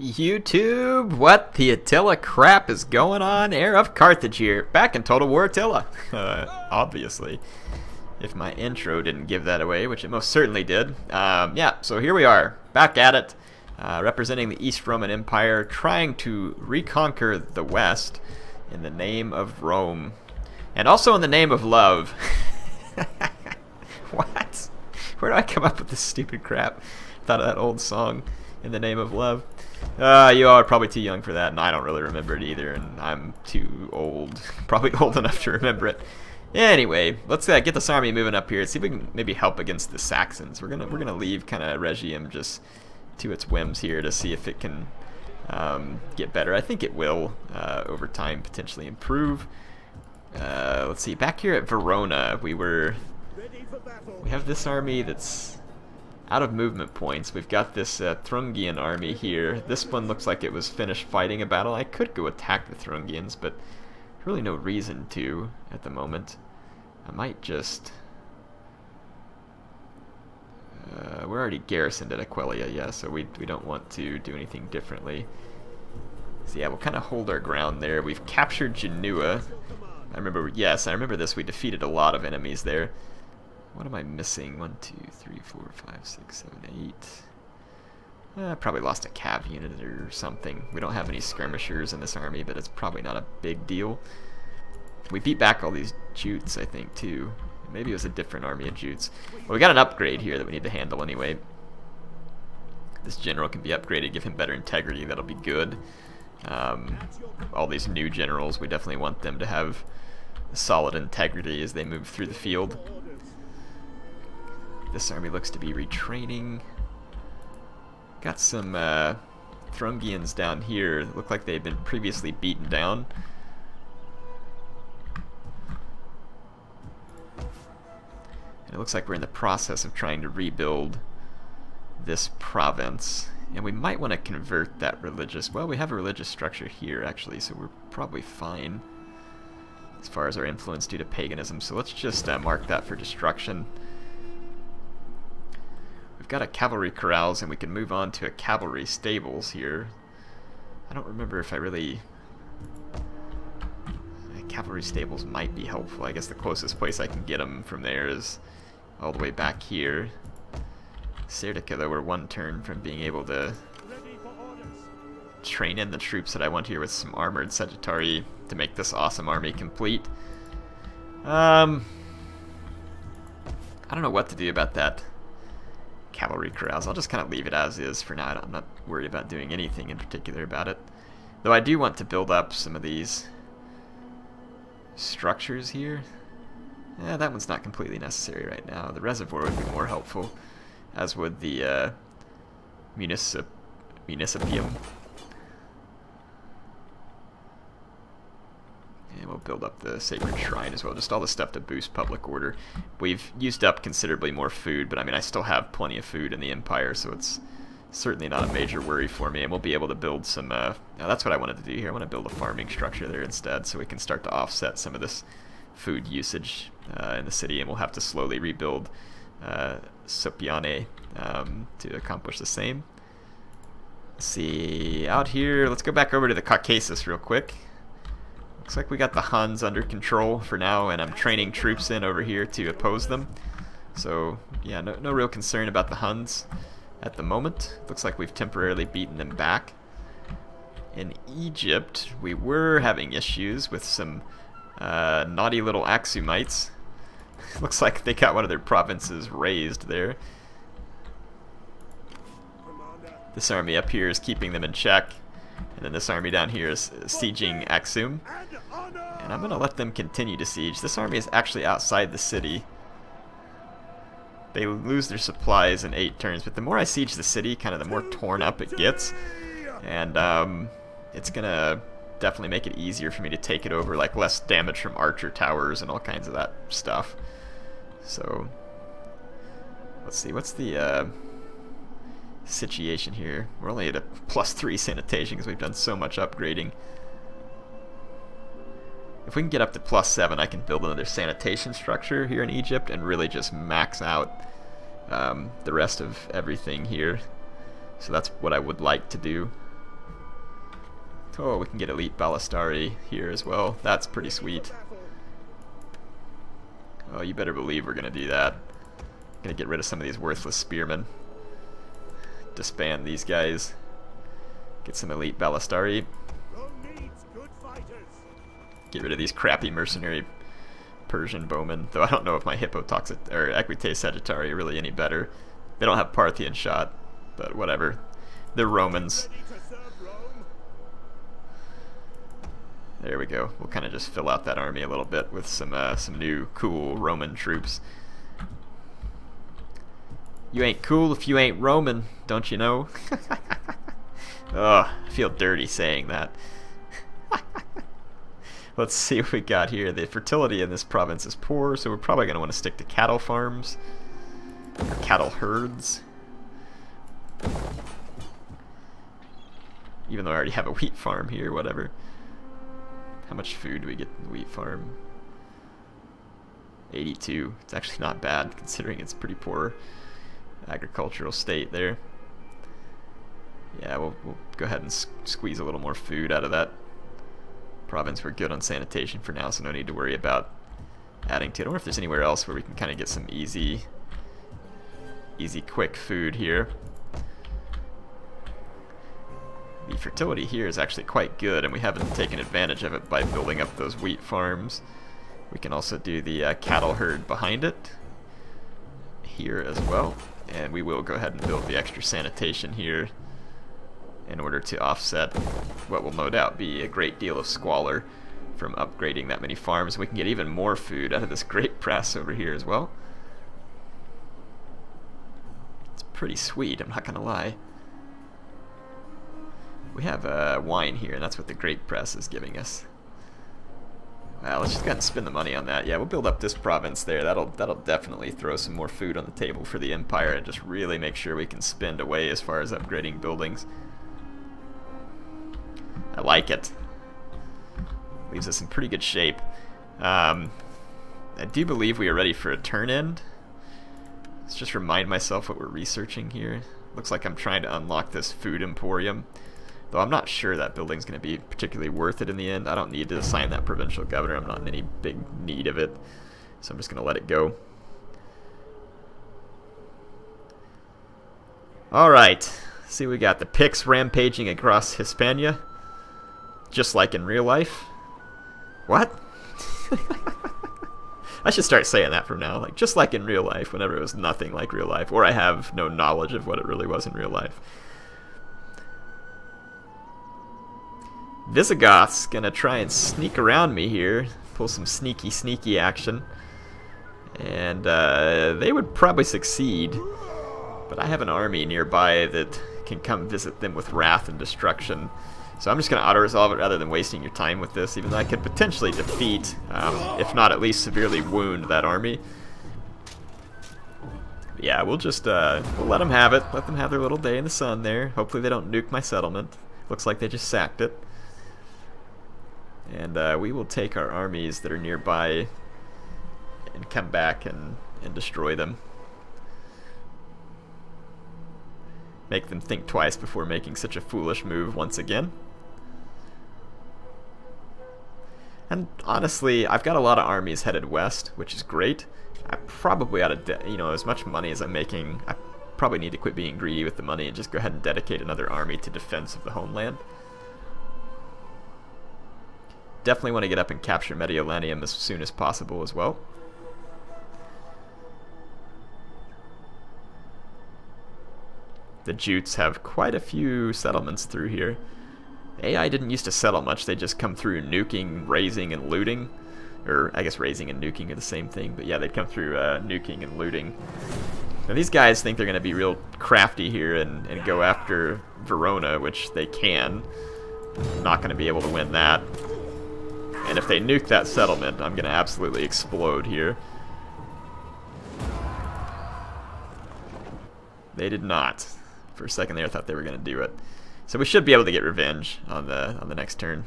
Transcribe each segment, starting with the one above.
YouTube, what the Attila crap is going on? HeirofCarthage here, back in Total War Attila. Obviously. If my intro didn't give that away, which it most certainly did. Yeah, so here we are, back at it, representing the East Roman Empire, trying to reconquer the West in the name of Rome. And also in the name of love. What? Where do I come up with this stupid crap? Thought of that old song, In the Name of Love. You all are probably too young for that, and I don't really remember it either, and I'm too old, probably old enough to remember it. Anyway, let's get this army moving up here. See if we can maybe help against the Saxons. We're gonna leave kind of Regium just to its whims here to see if it can get better. I think it will over time potentially improve. Let's see. Back here at Verona, we have this army that's out of movement points. We've got this Thurungian army here. This one looks like it was finished fighting a battle. I could go attack the Thurungians, but really no reason to at the moment. I might just... we're already garrisoned at Aquileia, yeah, so we don't want to do anything differently. So yeah, we'll kind of hold our ground there. We've captured Genua. I remember this. We defeated a lot of enemies there. What am I missing? 1, 2, 3, 4, 5, 6, 7, 8. I probably lost a cav unit or something. We don't have any skirmishers in this army, but it's probably not a big deal. We beat back all these Jutes, I think, too. Maybe it was a different army of Jutes. Well, we got an upgrade here that we need to handle anyway. This general can be upgraded, give him better integrity. That'll be good. All these new generals, we definitely want them to have solid integrity as they move through the field. This army looks to be retraining. Got some Thurungians down here that look like they've been previously beaten down. And it looks like we're in the process of trying to rebuild this province. And we might want to convert that religious... Well, we have a religious structure here, actually, so we're probably fine as far as our influence due to paganism. So let's just mark that for destruction. We've got a cavalry corrals, and we can move on to a cavalry stables here. I don't remember if I really... Cavalry stables might be helpful. I guess the closest place I can get them from there is all the way back here. Serdica, though, we're one turn from being able to train in the troops that I want here with some armored Sagittari to make this awesome army complete. I don't know what to do about that cavalry corrals. I'll just kind of leave it as is for now. I'm not worried about doing anything in particular about it. Though I do want to build up some of these structures here. Yeah, that one's not completely necessary right now. The reservoir would be more helpful, as would the municipium. And we'll build up the sacred shrine as well. Just all the stuff to boost public order. We've used up considerably more food, but I mean, I still have plenty of food in the Empire, so it's certainly not a major worry for me. And we'll be able to build some... now that's what I wanted to do here. I want to build a farming structure there instead, so we can start to offset some of this food usage in the city, and we'll have to slowly rebuild Sopiane to accomplish the same. Let's see, out here, let's go back over to the Caucasus real quick. Looks like we got the Huns under control for now, and I'm training troops in over here to oppose them. So, yeah, no real concern about the Huns at the moment. Looks like we've temporarily beaten them back. In Egypt, we were having issues with some naughty little Axumites. Looks like they got one of their provinces razed there. This army up here is keeping them in check, and then this army down here is sieging Axum. And I'm going to let them continue to siege. This army is actually outside the city. They lose their supplies in 8 turns, but the more I siege the city, kind of the more torn up it gets. And it's going to definitely make it easier for me to take it over, like less damage from archer towers and all kinds of that stuff. So, let's see, what's the situation here? We're only at a +3 sanitation because we've done so much upgrading. If we can get up to +7, I can build another sanitation structure here in Egypt and really just max out the rest of everything here. So that's what I would like to do. Oh, we can get elite ballistari here as well. That's pretty sweet. Oh, you better believe we're gonna do that. Gonna get rid of some of these worthless spearmen. Disband these guys. Get some elite ballistari. Get rid of these crappy mercenary Persian bowmen. Though I don't know if my Hippotoxic or Equite Sagittarii are really any better. They don't have Parthian shot, but whatever. They're Romans. There we go. We'll kind of just fill out that army a little bit with some new cool Roman troops. You ain't cool if you ain't Roman, don't you know? Ugh, I feel dirty saying that. Let's see what we got here. The fertility in this province is poor, so we're probably going to want to stick to cattle farms. Or cattle herds. Even though I already have a wheat farm here, whatever. How much food do we get in the wheat farm? 82. It's actually not bad, considering it's a pretty poor agricultural state there. Yeah, we'll go ahead and squeeze a little more food out of that province. We're good on sanitation for now, so no need to worry about adding to it. I wonder if there's anywhere else where we can kind of get some easy, quick food here. The fertility here is actually quite good, and we haven't taken advantage of it by building up those wheat farms. We can also do the cattle herd behind it here as well, and we will go ahead and build the extra sanitation here in order to offset what will no doubt be a great deal of squalor from upgrading that many farms. We can get even more food out of this grape press over here as well. It's pretty sweet, I'm not gonna lie. We have wine here, and that's what the grape press is giving us. Well, let's just go ahead and spend the money on that. Yeah, we'll build up this province there. That'll definitely throw some more food on the table for the Empire and just really make sure we can spend away as far as upgrading buildings. I like it. Leaves us in pretty good shape. I do believe we are ready for a turn end. Let's just remind myself what we're researching here. Looks like I'm trying to unlock this food emporium. Though I'm not sure that building's going to be particularly worth it in the end. I don't need to assign that provincial governor. I'm not in any big need of it. So I'm just going to let it go. Alright. See, we got the Picts rampaging across Hispania. Just like in real life. What? I should start saying that from now. Like, just like in real life, whenever it was nothing like real life. Or I have no knowledge of what it really was in real life. Visigoths gonna try and sneak around me here, pull some sneaky action, and they would probably succeed, but I have an army nearby that can come visit them with wrath and destruction, so I'm just gonna auto-resolve it rather than wasting your time with this, even though I could potentially defeat, if not at least severely wound that army. But yeah, we'll just we'll let them have it, let them have their little day in the sun there. Hopefully they don't nuke my settlement. Looks like they just sacked it. And we will take our armies that are nearby and come back and destroy them. Make them think twice before making such a foolish move once again. And honestly, I've got a lot of armies headed west, which is great. I probably ought to, as much money as I'm making, I probably need to quit being greedy with the money and just go ahead and dedicate another army to defense of the homeland. Definitely want to get up and capture Mediolanum as soon as possible as well. The Jutes have quite a few settlements through here. AI didn't used to settle much, they just come through nuking, razing, and looting. Or, I guess razing and nuking are the same thing, but yeah, they'd come through nuking and looting. Now these guys think they're going to be real crafty here and go after Verona, which they can. Not going to be able to win that. And if they nuke that settlement, I'm going to absolutely explode here. They did not. For a second there, I thought they were going to do it. So we should be able to get revenge on the next turn.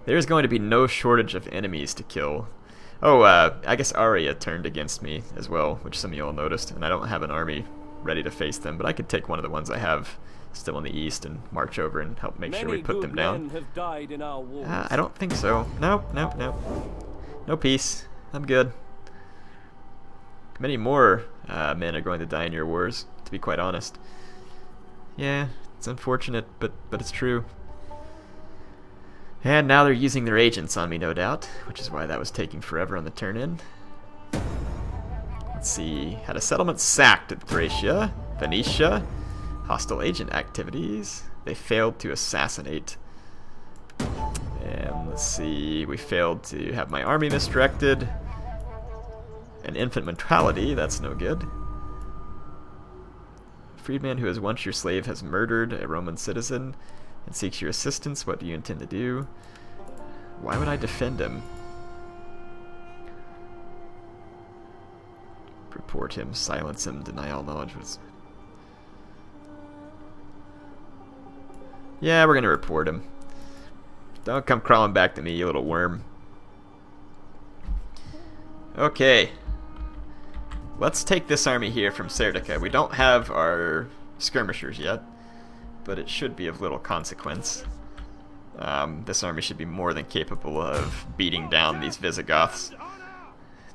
There's going to be no shortage of enemies to kill. Oh, I guess Arya turned against me as well, which some of y'all noticed, and I don't have an army ready to face them, but I could take one of the ones I have still in the east and march over and help make sure we put them down. Have died in our wars. I don't think so. Nope. No peace. I'm good. Many more men are going to die in your wars, to be quite honest. Yeah, it's unfortunate, but it's true. And now they're using their agents on me, no doubt, which is why that was taking forever on the turn-in. Let's see. Had a settlement sacked at Thracia, Venetia. Hostile agent activities. They failed to assassinate. And let's see. We failed to have my army misdirected. An infant mentality. That's no good. A freedman who is once your slave has murdered a Roman citizen and seeks your assistance. What do you intend to do? Why would I defend him? Report him, silence him, deny all knowledge. Yeah, we're gonna report him. Don't come crawling back to me, you little worm. Okay. Let's take this army here from Serdica. We don't have our skirmishers yet, but it should be of little consequence. This army should be more than capable of beating down these Visigoths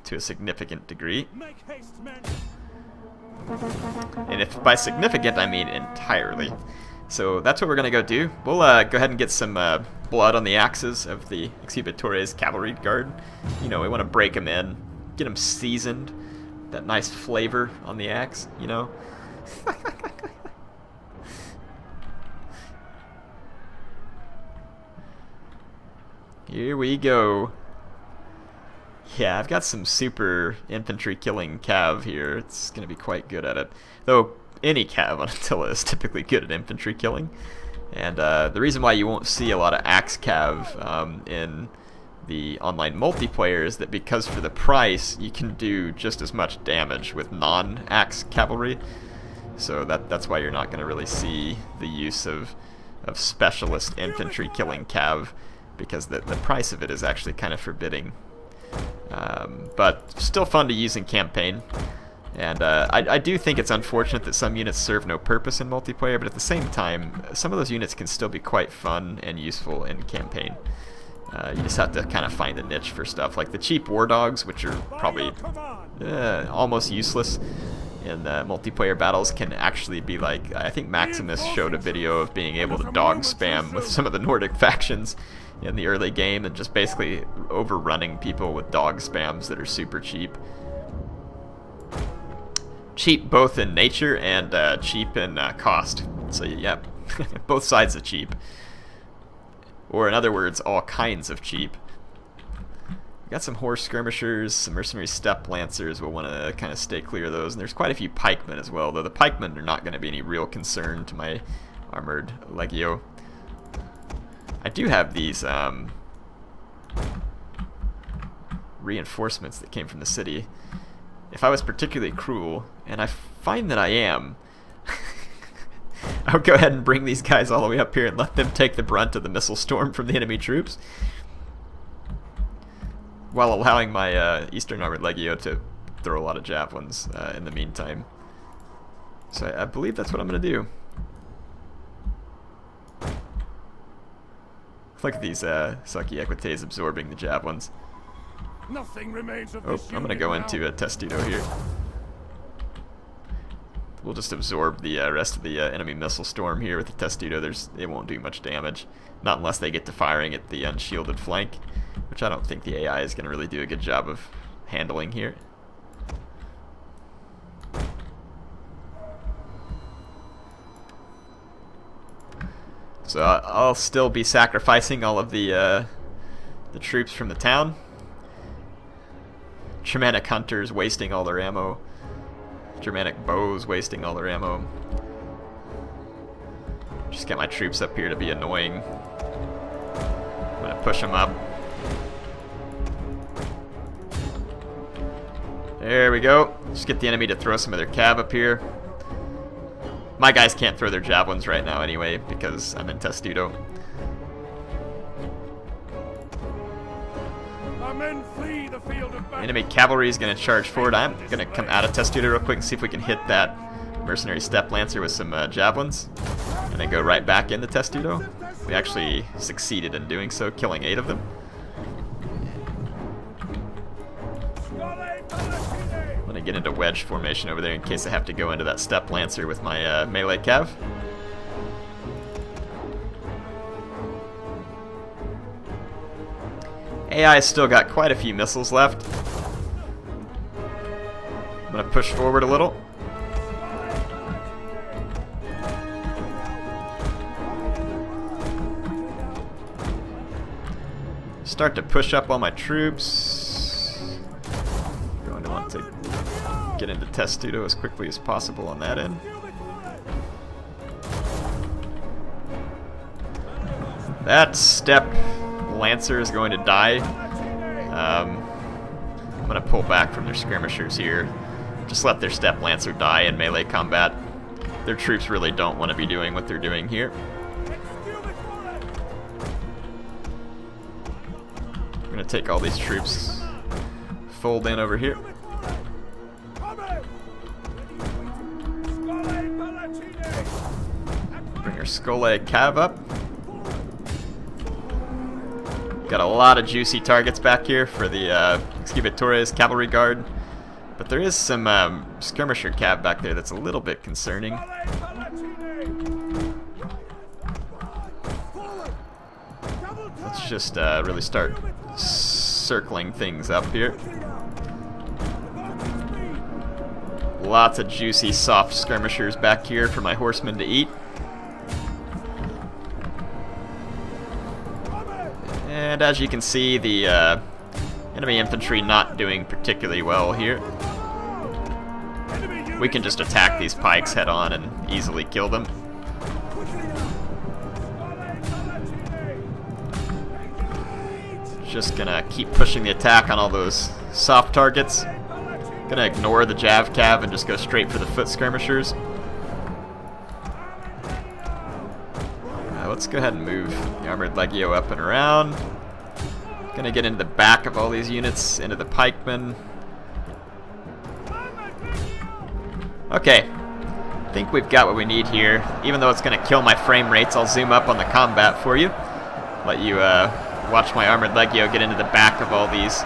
to a significant degree. And if by significant I mean entirely. So that's what we're going to go do. We'll go ahead and get some blood on the axes of the Exhibitores cavalry guard. You know, we want to break them in, get them seasoned. That nice flavor on the axe, you know. Here we go. Yeah, I've got some super infantry killing cav here. It's going to be quite good at it. Though any cav on Attila is typically good at infantry killing. And the reason why you won't see a lot of axe cav in the online multiplayer is that because for the price you can do just as much damage with non-axe cavalry. So that's why you're not going to really see the use of specialist infantry killing cav, because the price of it is actually kind of forbidding. But still fun to use in campaign. And I do think it's unfortunate that some units serve no purpose in multiplayer, but at the same time, some of those units can still be quite fun and useful in campaign. You just have to kind of find a niche for stuff. Like the cheap war dogs, which are probably almost useless in multiplayer battles, can actually be like, I think Maximus showed a video of being able to dog spam with some of the Nordic factions in the early game and just basically overrunning people with dog spams that are super cheap. Cheap both in nature and cheap in cost. So yeah, both sides of cheap. Or in other words, all kinds of cheap. We got some horse skirmishers, some mercenary steppe lancers. We'll want to kind of stay clear of those. And there's quite a few pikemen as well, though the pikemen are not going to be any real concern to my armored legio. I do have these reinforcements that came from the city. If I was particularly cruel, and I find that I am, I would go ahead and bring these guys all the way up here and let them take the brunt of the missile storm from the enemy troops, while allowing my Eastern Armored Legio to throw a lot of javelins in the meantime. So I believe that's what I'm going to do. Look at these sucky equites absorbing the javelins. Nothing remains of I'm going to go into a Testudo here. We'll just absorb the rest of the enemy missile storm here with the Testudo. It won't do much damage. Not unless they get to firing at the unshielded flank, which I don't think the AI is going to really do a good job of handling here. So I'll still be sacrificing all of the troops from the town. Germanic hunters wasting all their ammo. Germanic bows wasting all their ammo. Just get my troops up here to be annoying. I'm gonna push them up. There we go. Just get the enemy to throw some of their cav up here. My guys can't throw their javelins right now anyway, because I'm in Testudo. Our men flee the field of battle. Enemy cavalry is going to charge forward. I'm going to come out of Testudo real quick and see if we can hit that mercenary step lancer with some javelins, and then go right back into Testudo. We actually succeeded in doing so, killing 8 of them. I'm gonna get into wedge formation over there in case I have to go into that step lancer with my melee cav. AI still got quite a few missiles left. I'm gonna push forward a little. Start to push up all my troops. Going to want to get into Testudo as quickly as possible on that end. That step lancer is going to die. I'm going to pull back from their skirmishers here. Just let their step lancer die in melee combat. Their troops really don't want to be doing what they're doing here. I'm going to take all these troops, fold in over here. Bring our Skole cav up. Got a lot of juicy targets back here for the Excubatores cavalry guard, but there is some skirmisher cav back there that's a little bit concerning. Let's just really start circling things up here. Lots of juicy soft skirmishers back here for my horsemen to eat. And as you can see, the enemy infantry not doing particularly well here. We can just attack these pikes head on and easily kill them. Just gonna keep pushing the attack on all those soft targets. Gonna ignore the Jav Cav and just go straight for the foot skirmishers. Let's go ahead and move the Armored Legio up and around. Gonna get into the back of all these units, into the pikemen. Okay, I think we've got what we need here. Even though it's gonna kill my frame rates, I'll zoom up on the combat for you. Let you watch my Armored Legio get into the back of all these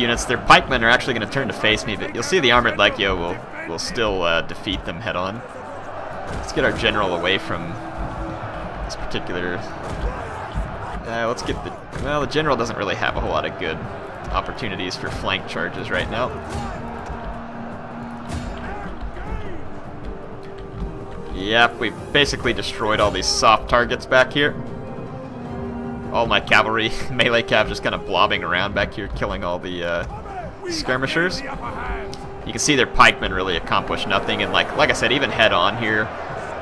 units. Their pikemen are actually gonna turn to face me, but you'll see the Armored Legio will still defeat them head on. Let's get our general away from this particular... let's get the... Well, the general doesn't really have a whole lot of good opportunities for flank charges right now. Yep, we basically destroyed all these soft targets back here. All my cavalry, melee cav just kind of blobbing around back here, killing all the skirmishers. You can see their pikemen really accomplish nothing, and like I said, even head on here,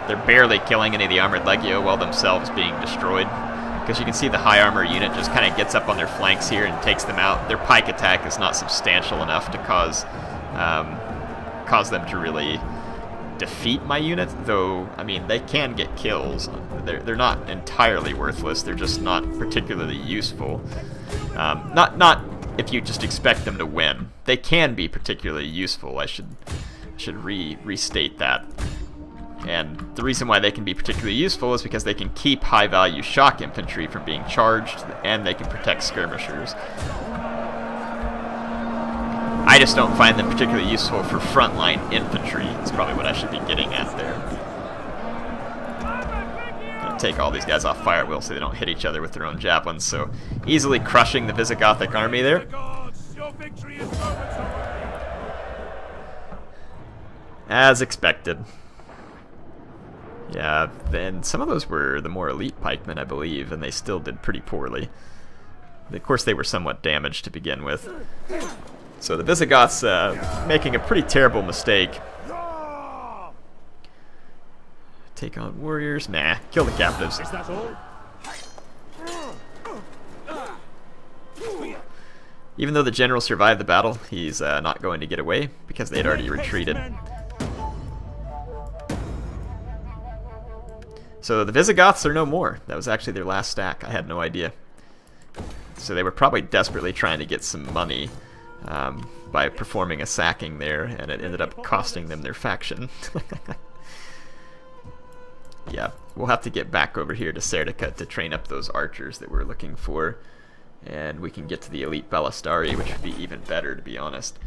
they're barely killing any of the Armored Legio while themselves being destroyed. Because you can see the high armor unit just kind of gets up on their flanks here and takes them out. Their pike attack is not substantial enough to cause them to really defeat my unit, though, I mean, they can get kills. They're not entirely worthless, they're just not particularly useful. Not if you just expect them to win. They can be particularly useful, I should restate that. And the reason why they can be particularly useful is because they can keep high-value shock infantry from being charged, and they can protect skirmishers. I just don't find them particularly useful for frontline infantry. That's probably what I should be getting at there. Gonna take all these guys off fire wheel so they don't hit each other with their own javelins, so easily crushing the Visigothic army there. As expected. Yeah, and some of those were the more elite pikemen, I believe, and they still did pretty poorly. Of course, they were somewhat damaged to begin with. So the Visigoths making a pretty terrible mistake. Take on warriors? Nah, kill the captives. Is that all? Even though the general survived the battle, he's not going to get away because they had already retreated. So the Visigoths are no more. That was actually their last stack. I had no idea. So they were probably desperately trying to get some money by performing a sacking there, and it ended up costing them their faction. Yeah, we'll have to get back over here to Serdica to train up those archers that we're looking for. And we can get to the elite Ballistari, which would be even better, to be honest.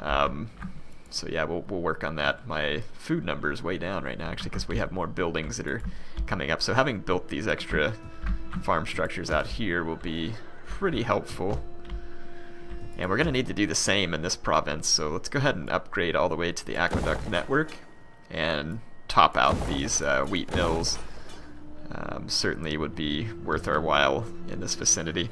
So yeah, we'll work on that. My food number is way down right now, actually, because we have more buildings that are coming up. So having built these extra farm structures out here will be pretty helpful. And we're going to need to do the same in this province, so let's go ahead and upgrade all the way to the aqueduct network and top out these wheat mills. Certainly would be worth our while in this vicinity.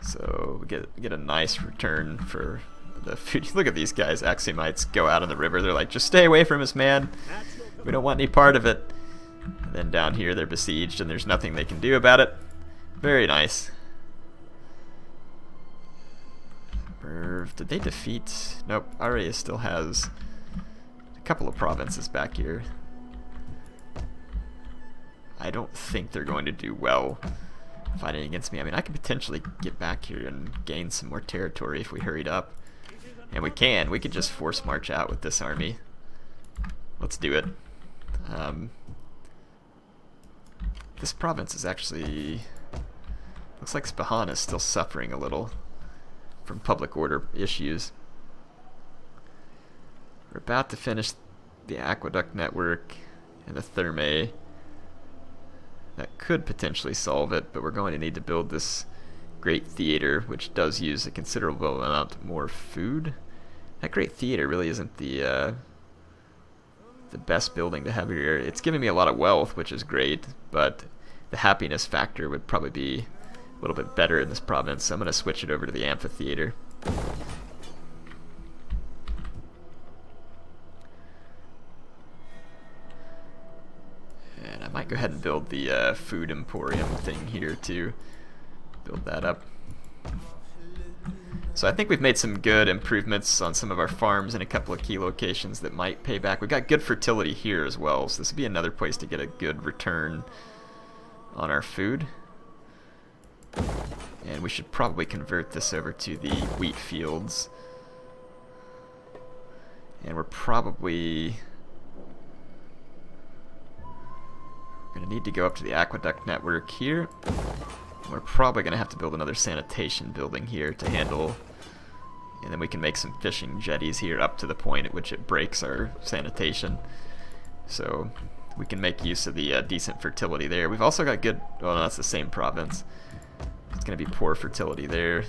So we get a nice return for the food. Look at these guys, Axiomites, go out in the river. They're like, just stay away from us, man. We don't want any part of it. And then down here they're besieged and there's nothing they can do about it. Very nice. Did they defeat? Nope, Aria still has a couple of provinces back here. I don't think they're going to do well fighting against me. I mean, I could potentially get back here and gain some more territory if we hurried up. And we can. We could just force march out with this army. Let's do it. This province is actually... Looks like Spahan is still suffering a little from public order issues. We're about to finish the aqueduct network and the thermae. That could potentially solve it, but we're going to need to build this great theater, which does use a considerable amount more food. That great theater really isn't the best building to have here. It's giving me a lot of wealth, which is great, but the happiness factor would probably be a little bit better in this province, so I'm going to switch it over to the amphitheater. And I might go ahead and build the food emporium thing here too. Build that up. So I think we've made some good improvements on some of our farms in a couple of key locations that might pay back. We've got good fertility here as well, so this would be another place to get a good return on our food. And we should probably convert this over to the wheat fields. And we're probably going to need to go up to the aqueduct network here. We're probably going to have to build another sanitation building here to handle, and then we can make some fishing jetties here up to the point at which it breaks our sanitation. So we can make use of the decent fertility there. We've also got good, well, no, that's the same province. It's going to be poor fertility there.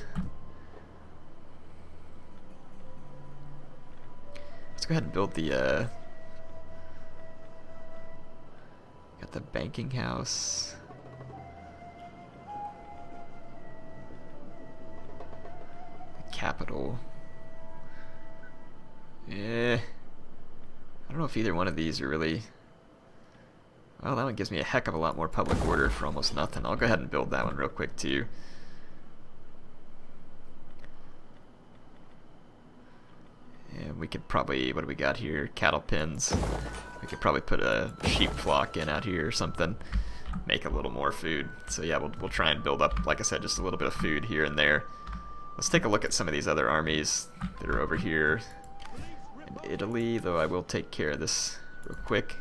Let's go ahead and build the got the banking house. The capital. I don't know if either one of these are really... Well, that one gives me a heck of a lot more public order for almost nothing. I'll go ahead and build that one real quick too. And we could probably, what do we got here? Cattle pens. We could probably put a sheep flock in out here or something. Make a little more food. So yeah, we'll try and build up, like I said, just a little bit of food here and there. Let's take a look at some of these other armies that are over here in Italy, though I will take care of this real quick.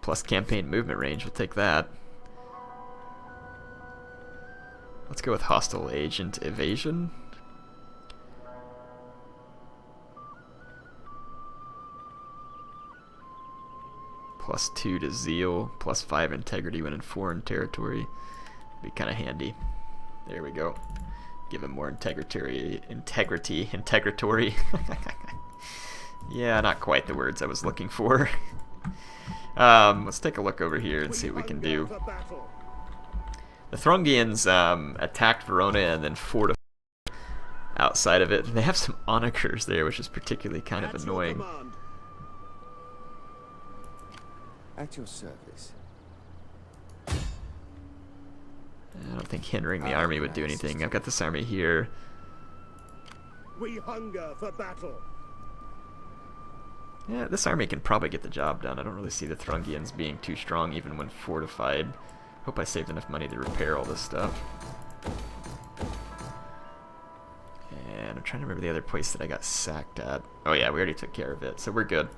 Plus campaign movement range, we'll take that. Let's go with hostile agent evasion. +2 to zeal, +5 integrity when in foreign territory. Be kind of handy. There we go. Give him more integratory. Yeah, not quite the words I was looking for. Let's take a look over here and see what we can do. The Thurungians attacked Verona and then fortified outside of it. They have some onagers there, which is particularly kind of annoying. At your service. I don't think hindering the army would do anything. I've got this army here. We hunger for battle. Yeah, this army can probably get the job done. I don't really see the Thurungians being too strong even when fortified. Hope I saved enough money to repair all this stuff. And I'm trying to remember the other place that I got sacked at. Oh yeah, we already took care of it, so we're good.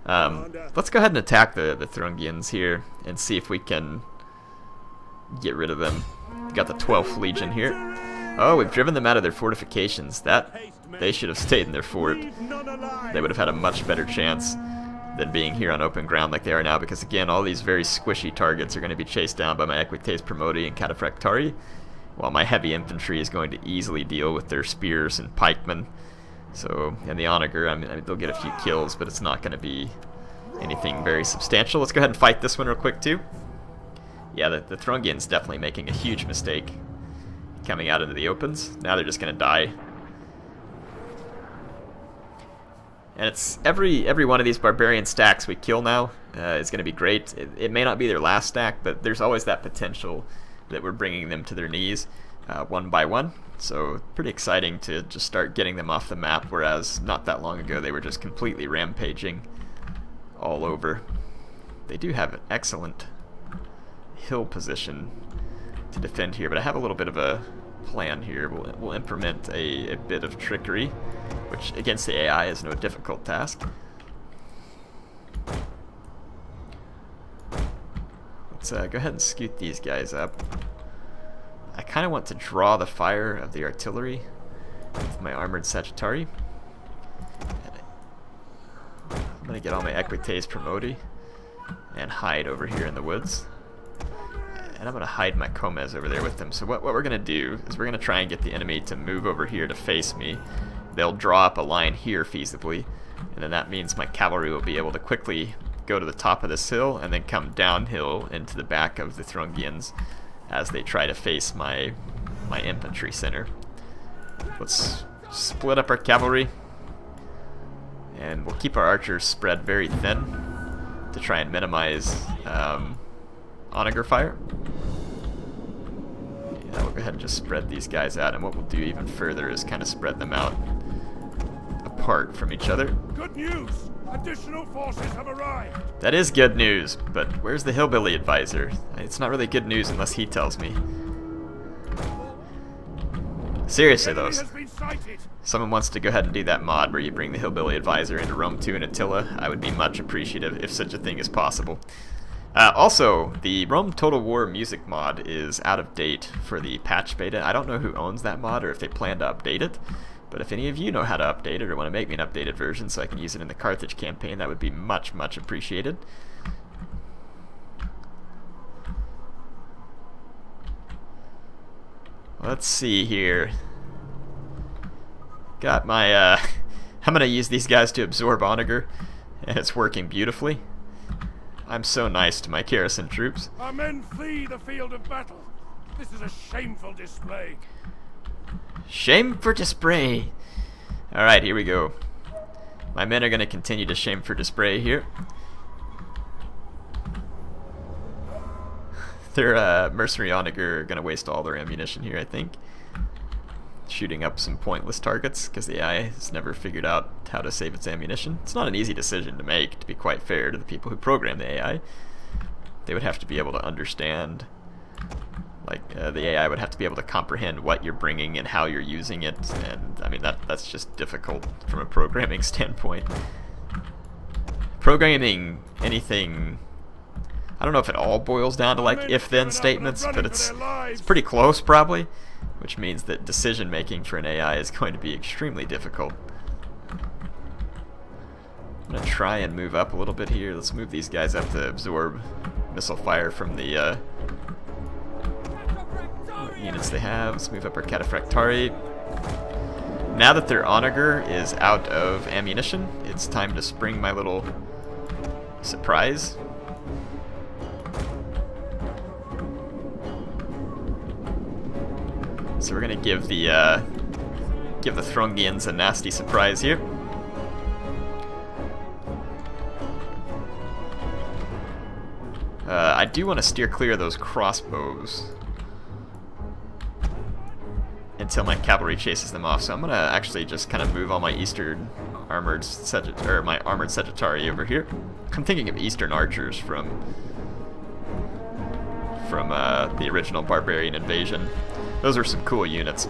Let's go ahead and attack the Thurungians here and see if we can get rid of them. We got the 12th Legion here. Oh, we've driven them out of their fortifications. They should have stayed in their fort. They would have had a much better chance than being here on open ground like they are now, because again, all these very squishy targets are going to be chased down by my Equites Promoti and Cataphractari, while my heavy infantry is going to easily deal with their spears and pikemen. So, and the Onager, I mean, they'll get a few kills, but it's not going to be anything very substantial. Let's go ahead and fight this one real quick, too. Yeah, the Thurungians definitely making a huge mistake coming out into the opens. Now they're just going to die. And it's every one of these barbarian stacks we kill now is going to be great. It may not be their last stack, but there's always that potential that we're bringing them to their knees one by one. So pretty exciting to just start getting them off the map, whereas not that long ago they were just completely rampaging all over. They do have an excellent hill position to defend here, but I have a little bit of a plan here. We'll implement a bit of trickery, which against the AI is no difficult task. Let's go ahead and scoot these guys up. I kind of want to draw the fire of the artillery with my armored Sagittari. I'm going to get all my Equites Promoti and hide over here in the woods. And I'm going to hide my Comes over there with them. So what we're going to do is we're going to try and get the enemy to move over here to face me. They'll draw up a line here feasibly, and then that means my cavalry will be able to quickly go to the top of this hill and then come downhill into the back of the Thurungians as they try to face my infantry center. Let's split up our cavalry, and we'll keep our archers spread very thin to try and minimize onager fire. Yeah, we'll go ahead and just spread these guys out, and what we'll do even further is kind of spread them out apart from each other. Good news! Additional forces have arrived! That is good news, but where's the hillbilly advisor? It's not really good news unless he tells me. Seriously though, someone wants to go ahead and do that mod where you bring the hillbilly advisor into Rome 2 and Attila. I would be much appreciative if such a thing is possible. Also, the Rome Total War music mod is out of date for the patch beta. I don't know who owns that mod or if they plan to update it, but if any of you know how to update it or want to make me an updated version so I can use it in the Carthage campaign, that would be much, much appreciated. Let's see here. Got my, I'm going to use these guys to absorb onager, and it's working beautifully. I'm so nice to my garrison troops. Our men flee the field of battle. This is a shameful display. Shame for display. Alright, here we go. My men are going to continue to shame for display here. Their mercenary onager are going to waste all their ammunition here, I think. Shooting up some pointless targets because the AI has never figured out how to save its ammunition. It's not an easy decision to make, to be quite fair to the people who program the AI. They would have to be able to understand, like, the AI would have to be able to comprehend what you're bringing and how you're using it, and I mean that's just difficult from a programming standpoint. Programming anything, I don't know if it all boils down to like if-then statements, but it's pretty close probably, which means that decision making for an AI is going to be extremely difficult. I'm going to try and move up a little bit here. Let's move these guys up to absorb missile fire from the units they have. Let's move up our Cataphractari. Now that their onager is out of ammunition, it's time to spring my little surprise. So we're gonna give the Thurungians a nasty surprise here. I do want to steer clear of those crossbows until my cavalry chases them off. So I'm gonna actually just kind of move all my eastern armored Sagittari over here. I'm thinking of Eastern archers from the original barbarian invasion. Those are some cool units.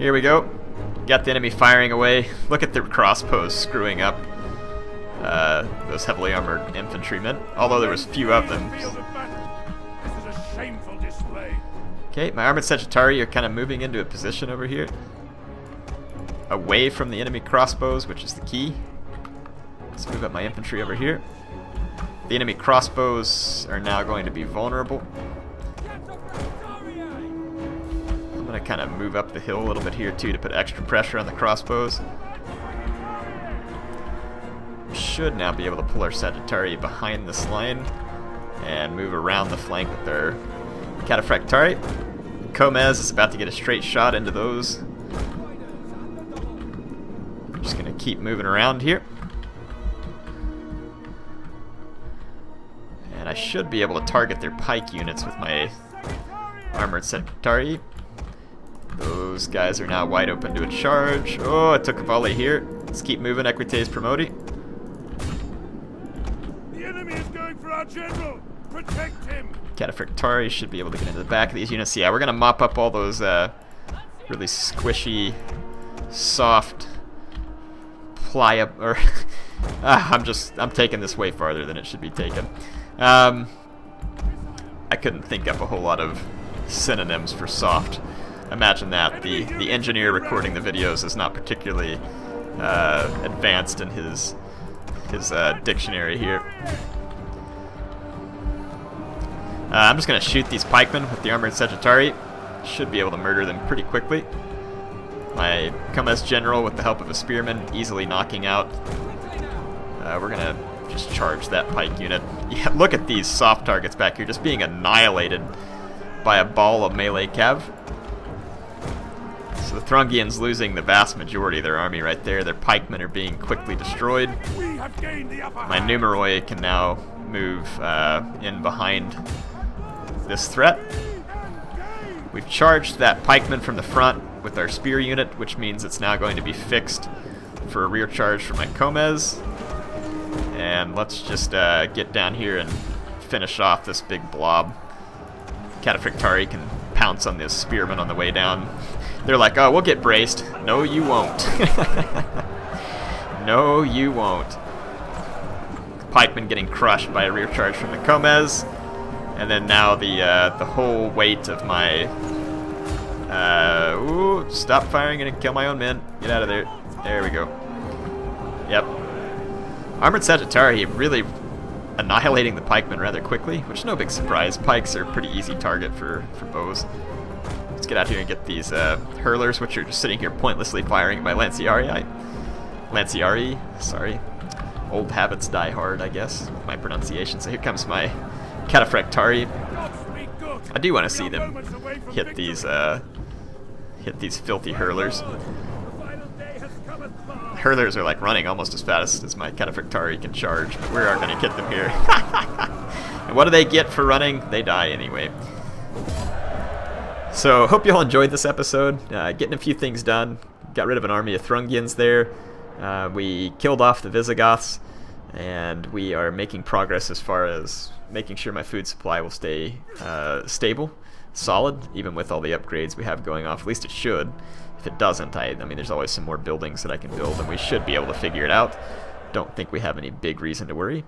Here we go. Got the enemy firing away. Look at the crossbows screwing up those heavily armored infantrymen, although there was few of them. Field of battle. This is a shameful display. Okay, my armored Sagittari are kind of moving into a position over here, away from the enemy crossbows, which is the key. Let's move up my infantry over here. The enemy crossbows are now going to be vulnerable. I'm going to kind of move up the hill a little bit here too to put extra pressure on the crossbows. We should now be able to pull our Sagittari behind this line and move around the flank with their Cataphractari. Comez is about to get a straight shot into those. I'm just going to keep moving around here. And I should be able to target their pike units with my armored Sagittari. Those guys are now wide open to a charge. Oh, I took a volley here. Let's keep moving. Equites Promoti. The enemy is going for our general. Protect him. Cataphractari should be able to get into the back of these units. Yeah, we're gonna mop up all those really squishy, soft, pliable. Or I'm taking this way farther than it should be taken. I couldn't think up a whole lot of synonyms for soft. Imagine that. The engineer recording the videos is not particularly advanced in his dictionary here. I'm just going to shoot these pikemen with the armored Sagittari. Should be able to murder them pretty quickly. My Comez general, with the help of a spearman, easily knocking out. We're going to just charge that pike unit. Yeah, look at these soft targets back here just being annihilated by a ball of melee cav. So the Thurungians losing the vast majority of their army right there. Their pikemen are being quickly destroyed. We have gained the upper My hand. Numeroi can now move in behind this threat. We've charged that pikeman from the front with our spear unit, which means it's now going to be fixed for a rear charge for my Comez. And let's just get down here and finish off this big blob. Cataphractari can pounce on this spearman on the way down. They're like, oh, we'll get braced. No, you won't. No, you won't. Pikeman getting crushed by a rear charge from the Comez. And then now the whole weight of my... ooh, stop firing and kill my own men. Get out of there. There we go. Yep. Armored Sagittari really annihilating the pikemen rather quickly, which is no big surprise. Pikes are a pretty easy target for bows. Let's get out here and get these hurlers, which are just sitting here pointlessly firing my Lanciarii. Sorry. Old habits die hard, I guess, with my pronunciation. So here comes my Cataphractari. I do want to see them hit these filthy hurlers. Hurlers are like running almost as fast as my Cataphractari can charge, but we are going to get them here. And what do they get for running? They die anyway. So, hope you all enjoyed this episode. Getting a few things done. Got rid of an army of Thurungians there. We killed off the Visigoths, and we are making progress as far as making sure my food supply will stay stable, solid, even with all the upgrades we have going off. At least it should. If it doesn't, I mean, there's always some more buildings that I can build, and we should be able to figure it out. Don't think we have any big reason to worry.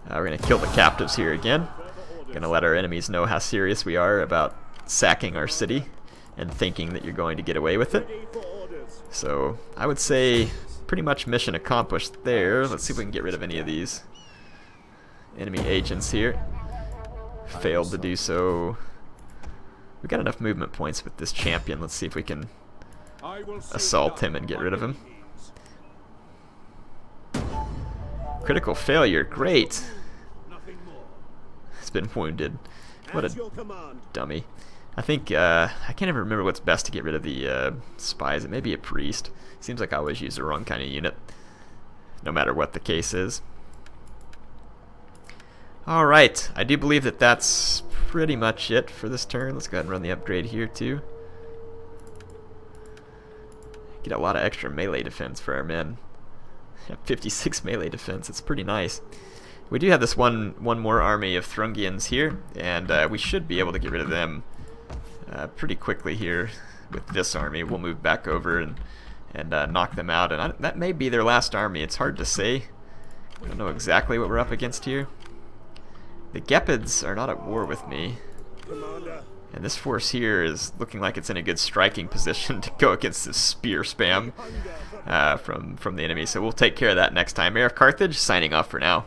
We're going to kill the captives here again. Going to let our enemies know how serious we are about sacking our city and thinking that you're going to get away with it. So, I would say pretty much mission accomplished there. Let's see if we can get rid of any of these enemy agents here. Failed to do so. We got enough movement points with this champion. Let's see if we can assault him and get rid of him. Critical failure, great. He's been wounded. What a dummy. I think, I can't even remember what's best to get rid of the spies. It may be a priest. Seems like I always use the wrong kind of unit, no matter what the case is. Alright, I do believe that that's pretty much it for this turn. Let's go ahead and run the upgrade here too. Get a lot of extra melee defense for our men. 56 melee defense, it's pretty nice. We do have this one more army of Thurungians here, and we should be able to get rid of them pretty quickly here. with this army. We'll move back over and knock them out. And that may be their last army. It's hard to say. I don't know exactly what we're up against here. The Gepids are not at war with me. And this force here is looking like it's in a good striking position to go against this spear spam from the enemy. So we'll take care of that next time. HeirofCarthage signing off for now.